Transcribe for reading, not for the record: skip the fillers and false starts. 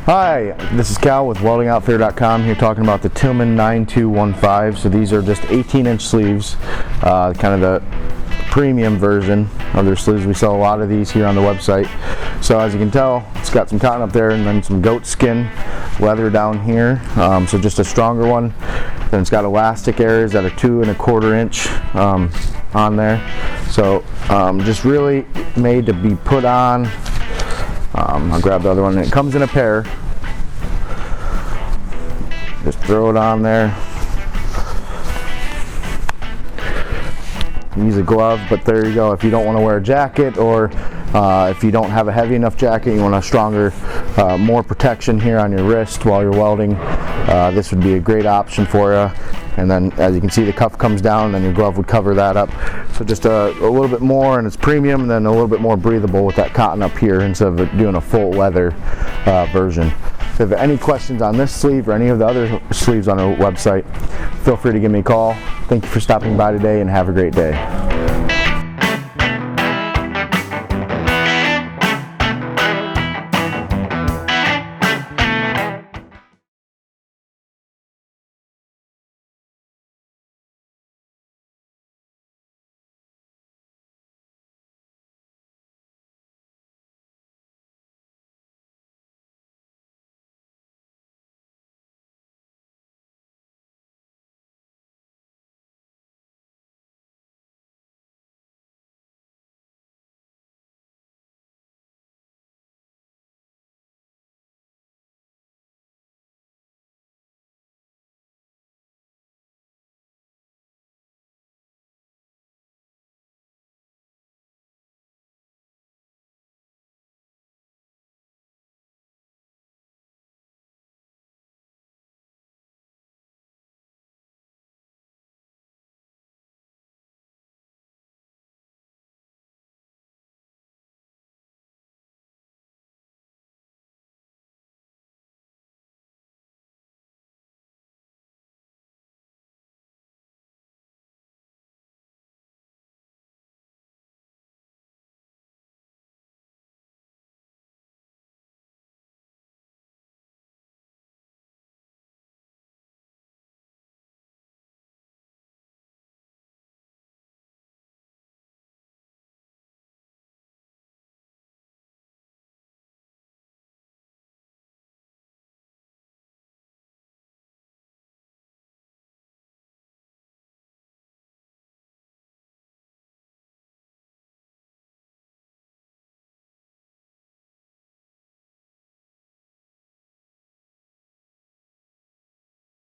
Hi, this is Cal with WeldingOutfitter.com here talking about the Tillman 9215. So these are just 18-inch sleeves, kind of the premium version of their sleeves. We sell a lot of these here on the website. So as you can tell, it's got some cotton up there and then some goat skin leather down here. So just a stronger one. Then it's got elastic areas at a 2 1/4 inch on there. So just really made to be put on. I'll grab the other one, and it comes in a pair. Just throw it on there. Use a glove, but there you go. If you don't want to wear a jacket, or if you don't have a heavy enough jacket, you want a stronger, more protection here on your wrist while you're welding, this would be a great option for you. And then as you can see, the cuff comes down and then your glove would cover that up. So just a little bit more, and it's premium, and then a little bit more breathable with that cotton up here instead of doing a full leather version. If you have any questions on this sleeve or any of the other sleeves on our website, feel free to give me a call. Thank you for stopping by today, and have a great day.